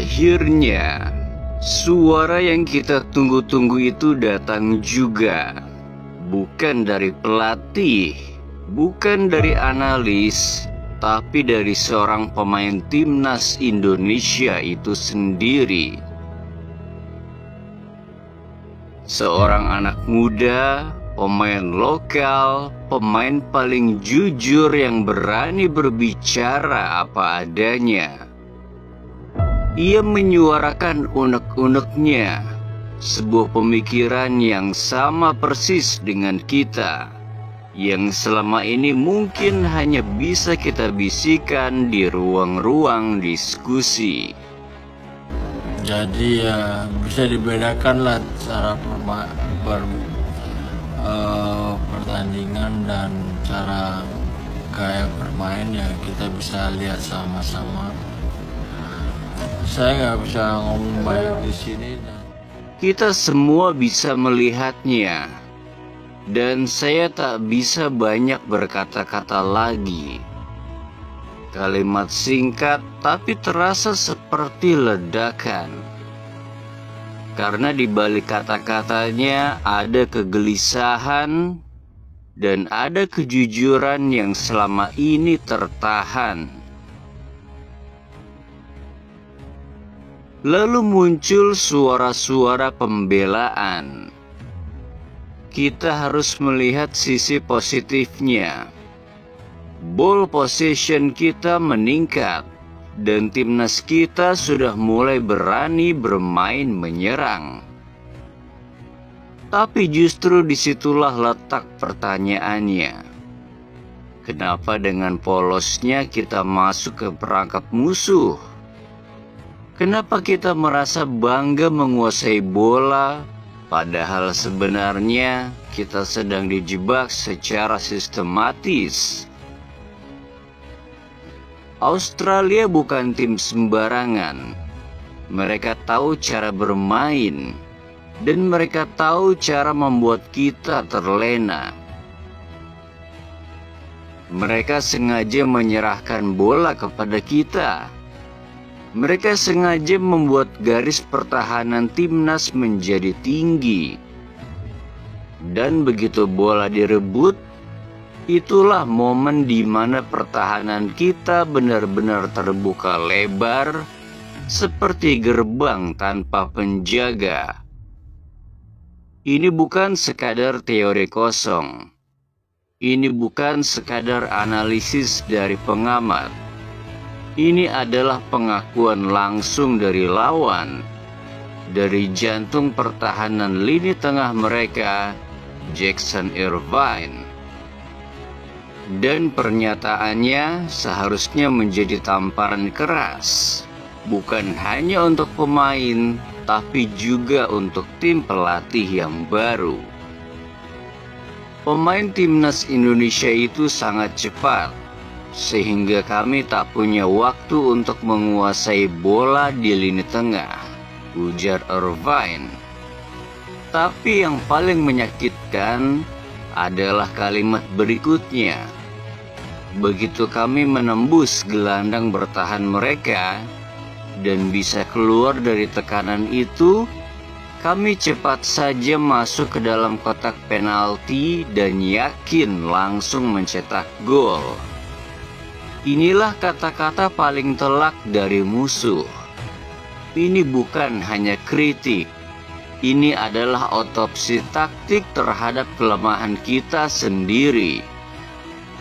Akhirnya, suara yang kita tunggu-tunggu itu datang juga. Bukan dari pelatih, bukan dari analis, tapi dari seorang pemain timnas Indonesia itu sendiri. Seorang anak muda, pemain lokal, pemain paling jujur yang berani berbicara apa adanya. Ia menyuarakan unek-uneknya, sebuah pemikiran yang sama persis dengan kita, yang selama ini mungkin hanya bisa kita bisikan di ruang-ruang diskusi. Jadi ya bisa dibedakan lah cara pertandingan dan cara gaya bermain ya kita bisa lihat sama-sama. Saya nggak bisa ngomong banyak di sini. Kita semua bisa melihatnya, dan saya tak bisa banyak berkata-kata lagi. Kalimat singkat tapi terasa seperti ledakan. Karena di balik kata-katanya ada kegelisahan dan ada kejujuran yang selama ini tertahan. Lalu muncul suara-suara pembelaan. Kita harus melihat sisi positifnya. Ball possession kita meningkat, dan timnas kita sudah mulai berani bermain menyerang. Tapi justru disitulah letak pertanyaannya. Kenapa dengan polosnya kita masuk ke perangkap musuh? Kenapa kita merasa bangga menguasai bola, padahal sebenarnya kita sedang dijebak secara sistematis? Australia bukan tim sembarangan. Mereka tahu cara bermain, dan mereka tahu cara membuat kita terlena. Mereka sengaja menyerahkan bola kepada kita. Mereka sengaja membuat garis pertahanan timnas menjadi tinggi. Dan begitu bola direbut, itulah momen di mana pertahanan kita benar-benar terbuka lebar, seperti gerbang tanpa penjaga. Ini bukan sekadar teori kosong. Ini bukan sekadar analisis dari pengamat. Ini adalah pengakuan langsung dari lawan, dari jantung pertahanan lini tengah mereka, Jackson Irvine. Dan pernyataannya seharusnya menjadi tamparan keras, bukan hanya untuk pemain, tapi juga untuk tim pelatih yang baru. Pemain timnas Indonesia itu sangat cepat, sehingga kami tak punya waktu untuk menguasai bola di lini tengah, ujar Irvine. Tapi yang paling menyakitkan adalah kalimat berikutnya. Begitu kami menembus gelandang bertahan mereka dan bisa keluar dari tekanan itu, kami cepat saja masuk ke dalam kotak penalti dan yakin langsung mencetak gol. Inilah kata-kata paling telak dari musuh. Ini bukan hanya kritik. Ini adalah otopsi taktik terhadap kelemahan kita sendiri.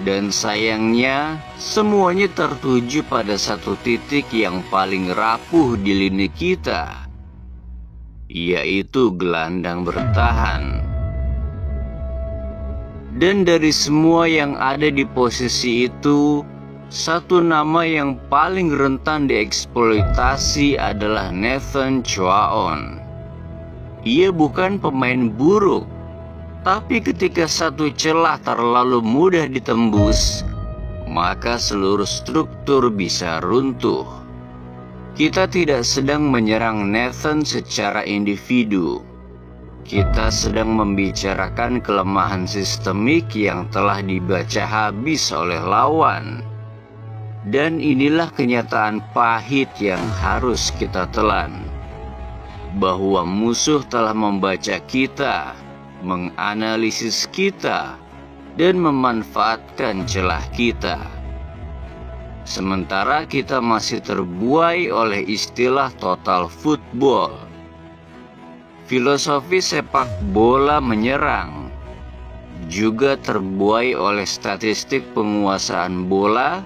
Dan sayangnya, semuanya tertuju pada satu titik yang paling rapuh di lini kita, yaitu gelandang bertahan. Dan dari semua yang ada di posisi itu, satu nama yang paling rentan dieksploitasi adalah Nathan Choaon. Ia bukan pemain buruk, tapi ketika satu celah terlalu mudah ditembus, maka seluruh struktur bisa runtuh. Kita tidak sedang menyerang Nathan secara individu. Kita sedang membicarakan kelemahan sistemik yang telah dibaca habis oleh lawan. Dan inilah kenyataan pahit yang harus kita telan, bahwa musuh telah membaca kita, menganalisis kita, dan memanfaatkan celah kita. Sementara kita masih terbuai oleh istilah total football, filosofi sepak bola menyerang, juga terbuai oleh statistik penguasaan bola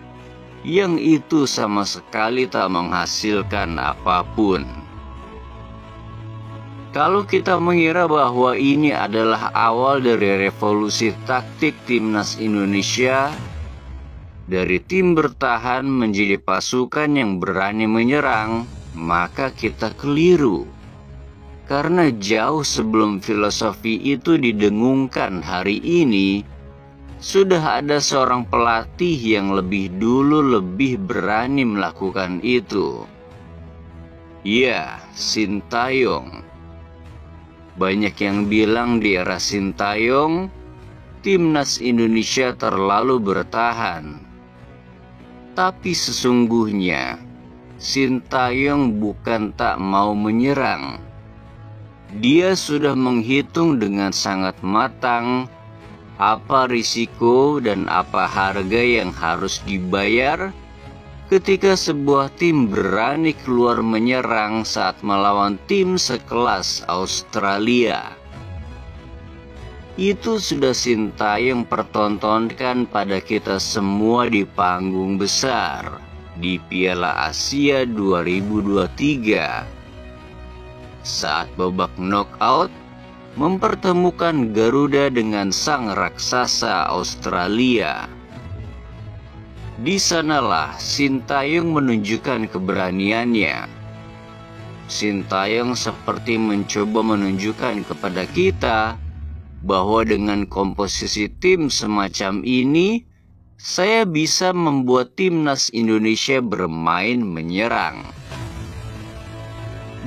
yang itu sama sekali tak menghasilkan apapun. Kalau kita mengira bahwa ini adalah awal dari revolusi taktik timnas Indonesia, dari tim bertahan menjadi pasukan yang berani menyerang, maka kita keliru. Karena jauh sebelum filosofi itu didengungkan hari ini, sudah ada seorang pelatih yang lebih dulu lebih berani melakukan itu. Ya, Sintayong. Banyak yang bilang di era Sintayong, timnas Indonesia terlalu bertahan. Tapi sesungguhnya, Sintayong bukan tak mau menyerang. Dia sudah menghitung dengan sangat matang apa risiko dan apa harga yang harus dibayar ketika sebuah tim berani keluar menyerang saat melawan tim sekelas Australia. Itu sudah Sintayong pertontonkan pada kita semua di panggung besar di Piala Asia 2023. Saat babak knockout mempertemukan Garuda dengan sang raksasa Australia. Di sanalah Sintayong menunjukkan keberaniannya. Sintayong seperti mencoba menunjukkan kepada kita bahwa dengan komposisi tim semacam ini, saya bisa membuat timnas Indonesia bermain menyerang.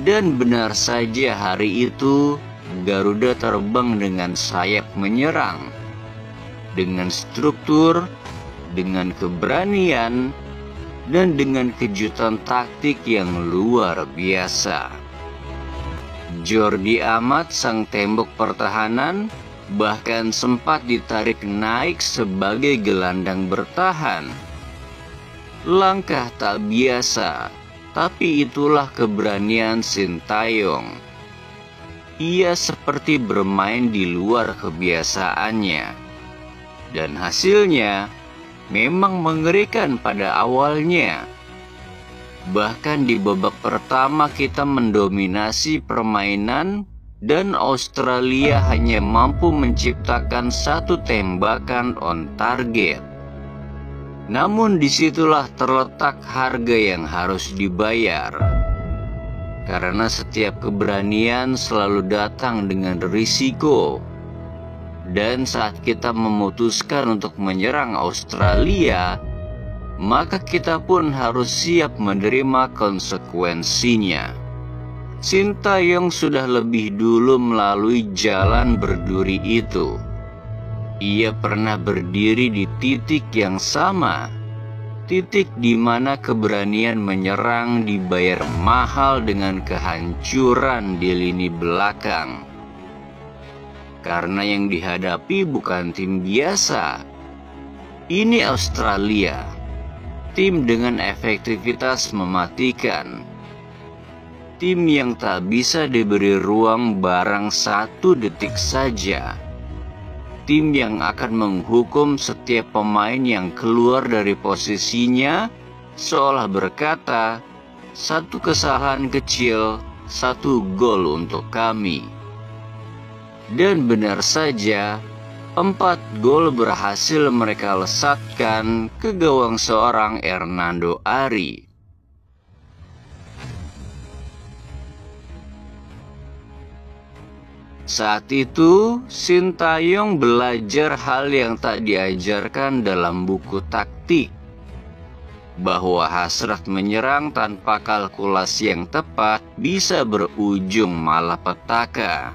Dan benar saja hari itu, Garuda terbang dengan sayap menyerang, dengan struktur, dengan keberanian, dan dengan kejutan taktik yang luar biasa. Jordi Amat, sang tembok pertahanan, bahkan sempat ditarik naik sebagai gelandang bertahan. Langkah tak biasa, tapi itulah keberanian Sintayong. Ia seperti bermain di luar kebiasaannya. Dan hasilnya memang mengerikan pada awalnya. Bahkan di babak pertama kita mendominasi permainan dan Australia hanya mampu menciptakan satu tembakan on target. Namun disitulah terletak harga yang harus dibayar. Karena setiap keberanian selalu datang dengan risiko. Dan saat kita memutuskan untuk menyerang Australia, maka kita pun harus siap menerima konsekuensinya. Sintayong sudah lebih dulu melalui jalan berduri itu. Ia pernah berdiri di titik yang sama, titik di mana keberanian menyerang dibayar mahal dengan kehancuran di lini belakang. Karena yang dihadapi bukan tim biasa. Ini Australia, tim dengan efektivitas mematikan. Tim yang tak bisa diberi ruang barang 1 detik saja. Tim yang akan menghukum setiap pemain yang keluar dari posisinya, seolah berkata, "Satu kesalahan kecil, 1 gol untuk kami." Dan benar saja, 4 gol berhasil mereka lesatkan ke gawang seorang Hernando Ari. Saat itu, Sintayong belajar hal yang tak diajarkan dalam buku taktik, bahwa hasrat menyerang tanpa kalkulasi yang tepat bisa berujung malapetaka.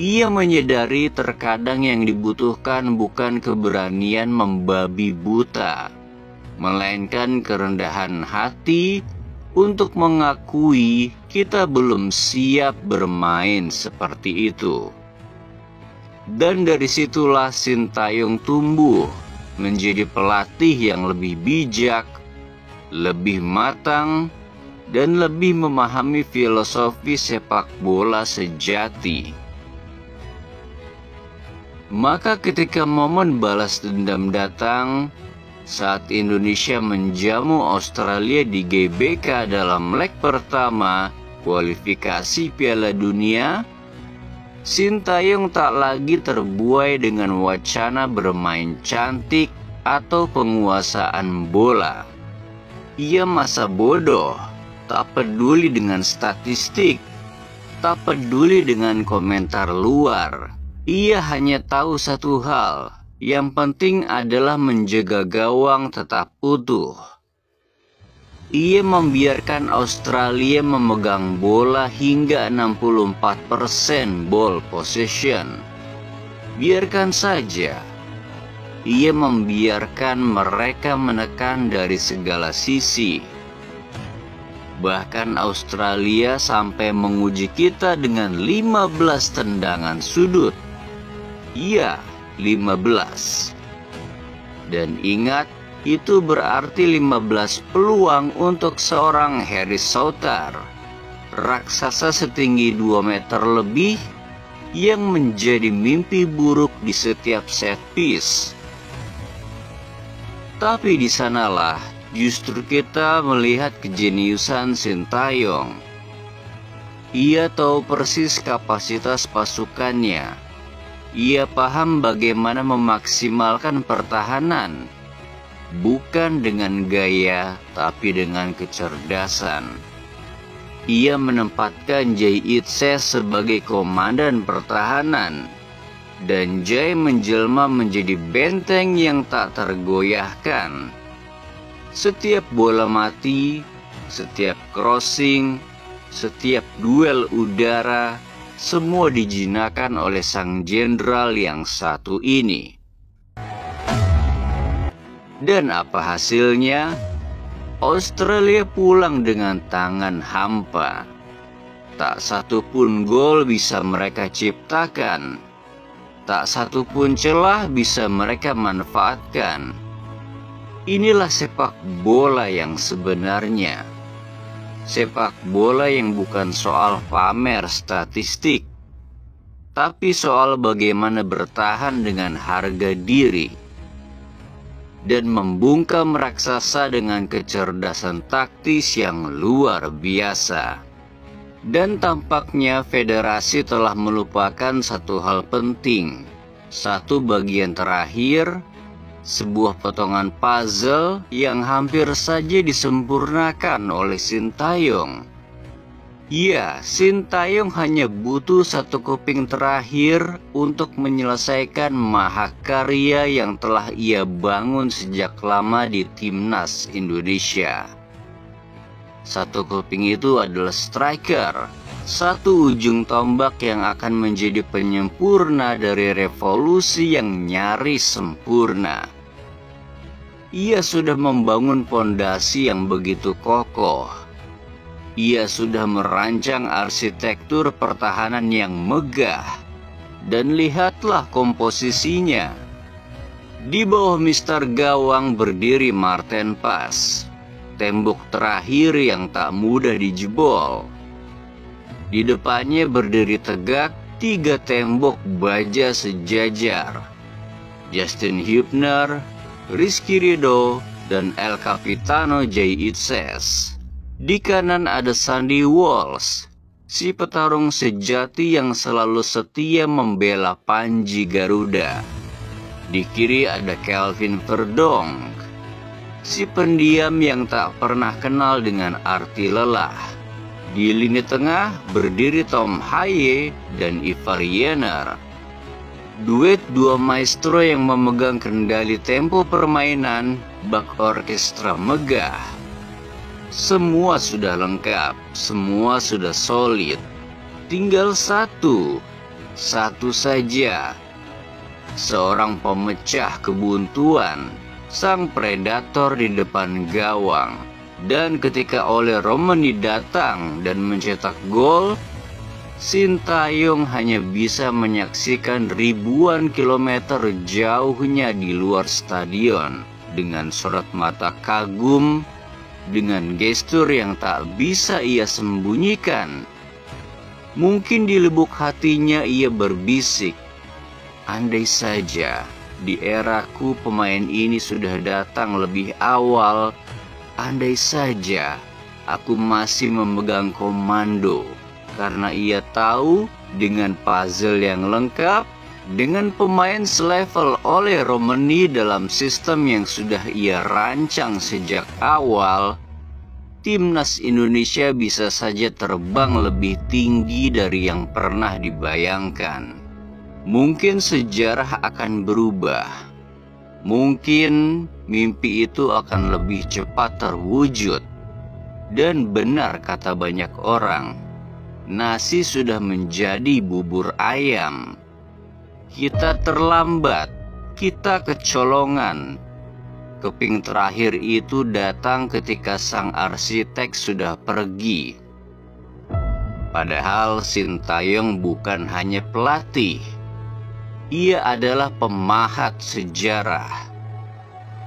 Ia menyadari terkadang yang dibutuhkan bukan keberanian membabi buta, melainkan kerendahan hati untuk mengakui kita belum siap bermain seperti itu. Dan dari situlah Sintayong tumbuh menjadi pelatih yang lebih bijak, lebih matang, dan lebih memahami filosofi sepak bola sejati. Maka ketika momen balas dendam datang, saat Indonesia menjamu Australia di GBK dalam leg pertama kualifikasi Piala Dunia, Sintayong tak lagi terbuai dengan wacana bermain cantik atau penguasaan bola. Ia masa bodoh, tak peduli dengan statistik, tak peduli dengan komentar luar. Ia hanya tahu satu hal, yang penting adalah menjaga gawang tetap utuh. Ia membiarkan Australia memegang bola hingga 64% ball possession. Biarkan saja. Ia membiarkan mereka menekan dari segala sisi. Bahkan Australia sampai menguji kita dengan 15 tendangan sudut. Iya, 15. Dan ingat, itu berarti 15 peluang untuk seorang Harry Souttar, raksasa setinggi 2 meter lebih yang menjadi mimpi buruk di setiap set piece. Tapi di sanalah justru kita melihat kejeniusan Sintayong. Ia tahu persis kapasitas pasukannya. Ia paham bagaimana memaksimalkan pertahanan. Bukan dengan gaya, tapi dengan kecerdasan. Ia menempatkan Jay Itse sebagai komandan pertahanan, dan Jay menjelma menjadi benteng yang tak tergoyahkan. Setiap bola mati, setiap crossing, setiap duel udara, semua dijinakkan oleh sang jenderal yang satu ini. Dan apa hasilnya? Australia pulang dengan tangan hampa. Tak satu pun gol bisa mereka ciptakan. Tak satu pun celah bisa mereka manfaatkan. Inilah sepak bola yang sebenarnya. Sepak bola yang bukan soal pamer statistik, tapi soal bagaimana bertahan dengan harga diri dan membungkam raksasa dengan kecerdasan taktis yang luar biasa. Dan tampaknya federasi telah melupakan satu hal penting, satu bagian terakhir, sebuah potongan puzzle yang hampir saja disempurnakan oleh Sintayong. Ya, Sintayong hanya butuh satu kuping terakhir untuk menyelesaikan mahakarya yang telah ia bangun sejak lama di Timnas Indonesia. Satu kuping itu adalah striker, satu ujung tombak yang akan menjadi penyempurna dari revolusi yang nyaris sempurna. Ia sudah membangun pondasi yang begitu kokoh. Ia sudah merancang arsitektur pertahanan yang megah. Dan lihatlah komposisinya. Di bawah Mister Gawang berdiri Marten Pas, tembok terakhir yang tak mudah dijebol. Di depannya berdiri tegak 3 tembok baja sejajar. Justin Hübner, Rizky Ridho, dan El Capitano Jay Itse. Di kanan ada Sandy Walsh, si petarung sejati yang selalu setia membela Panji Garuda. Di kiri ada Kelvin Verdonk, si pendiam yang tak pernah kenal dengan arti lelah. Di lini tengah berdiri Tom Haye dan Ivar Jenner. Duet dua maestro yang memegang kendali tempo permainan bak orkestra megah. Semua sudah lengkap, semua sudah solid. Tinggal satu saja. Seorang pemecah kebuntuan, sang predator di depan gawang. Dan ketika Ole Romani datang dan mencetak gol, Sintayong hanya bisa menyaksikan ribuan kilometer jauhnya di luar stadion dengan sorot mata kagum, dengan gestur yang tak bisa ia sembunyikan. Mungkin di lubuk hatinya ia berbisik, andai saja di eraku pemain ini sudah datang lebih awal, andai saja aku masih memegang komando. Karena ia tahu dengan puzzle yang lengkap, dengan pemain selevel Ole Romani dalam sistem yang sudah ia rancang sejak awal, timnas Indonesia bisa saja terbang lebih tinggi dari yang pernah dibayangkan. Mungkin sejarah akan berubah. Mungkin mimpi itu akan lebih cepat terwujud. Dan benar kata banyak orang, nasi sudah menjadi bubur ayam. Kita terlambat, kita kecolongan. Keping terakhir itu datang ketika sang arsitek sudah pergi. Padahal Sintayong bukan hanya pelatih. Ia adalah pemahat sejarah.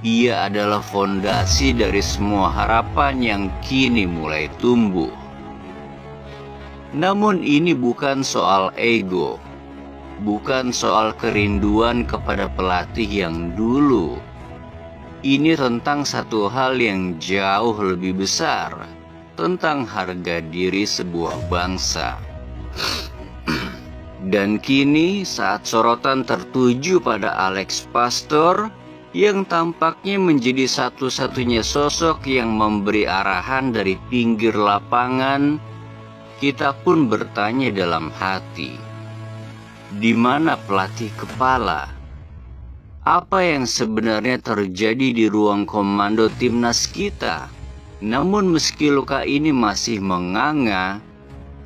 Ia adalah fondasi dari semua harapan yang kini mulai tumbuh. Namun ini bukan soal ego, bukan soal kerinduan kepada pelatih yang dulu. Ini tentang satu hal yang jauh lebih besar, tentang harga diri sebuah bangsa. Dan kini saat sorotan tertuju pada Alex Pastor, yang tampaknya menjadi satu-satunya sosok yang memberi arahan dari pinggir lapangan, kita pun bertanya dalam hati, di mana pelatih kepala? Apa yang sebenarnya terjadi di ruang komando timnas kita? Namun meski luka ini masih menganga,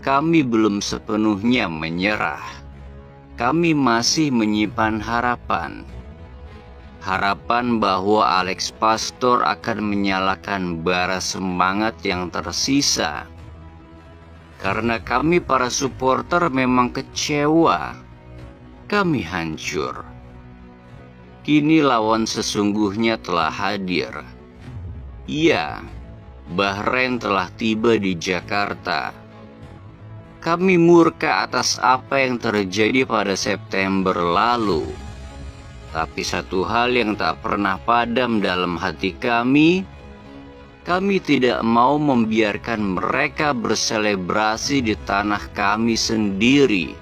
kami belum sepenuhnya menyerah. Kami masih menyimpan harapan. Harapan bahwa Alex Pastor akan menyalakan bara semangat yang tersisa. Karena kami para supporter memang kecewa. Kami hancur. Kini lawan sesungguhnya telah hadir. Iya, Bahrain telah tiba di Jakarta. Kami murka atas apa yang terjadi pada September lalu. Tapi satu hal yang tak pernah padam dalam hati kami tidak mau membiarkan mereka berselebrasi di tanah kami sendiri.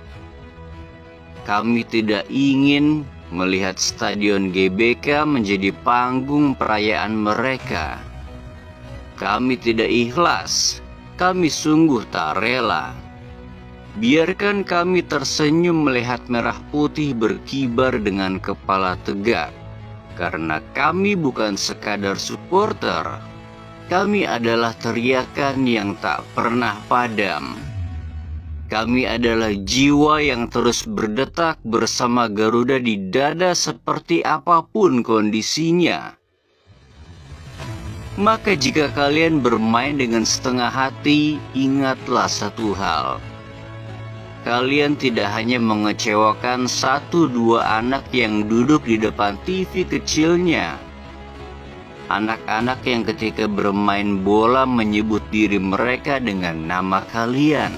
Kami tidak ingin melihat Stadion GBK menjadi panggung perayaan mereka. Kami tidak ikhlas, kami sungguh tak rela. Biarkan kami tersenyum melihat merah putih berkibar dengan kepala tegak. Karena kami bukan sekadar supporter. Kami adalah teriakan yang tak pernah padam. Kami adalah jiwa yang terus berdetak bersama Garuda di dada seperti apapun kondisinya. Maka jika kalian bermain dengan setengah hati, ingatlah satu hal. Kalian tidak hanya mengecewakan 1-2 anak yang duduk di depan TV kecilnya. Anak-anak yang ketika bermain bola menyebut diri mereka dengan nama kalian.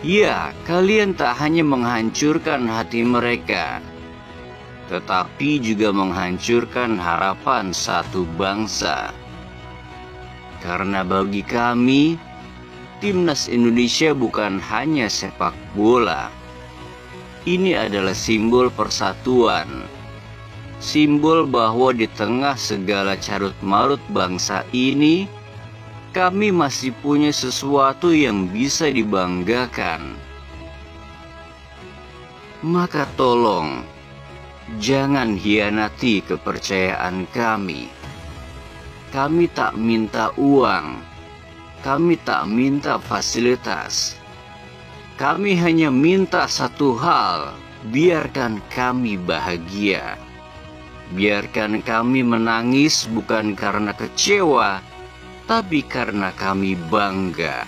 Ya, kalian tak hanya menghancurkan hati mereka, tetapi juga menghancurkan harapan satu bangsa. Karena bagi kami, timnas Indonesia bukan hanya sepak bola. Ini adalah simbol persatuan. Simbol bahwa di tengah segala carut-marut bangsa ini, kami masih punya sesuatu yang bisa dibanggakan. Maka tolong, jangan hianati kepercayaan kami. Kami tak minta uang, kami tak minta fasilitas. Kami hanya minta satu hal, biarkan kami bahagia. Biarkan kami menangis bukan karena kecewa, tapi karena kami bangga.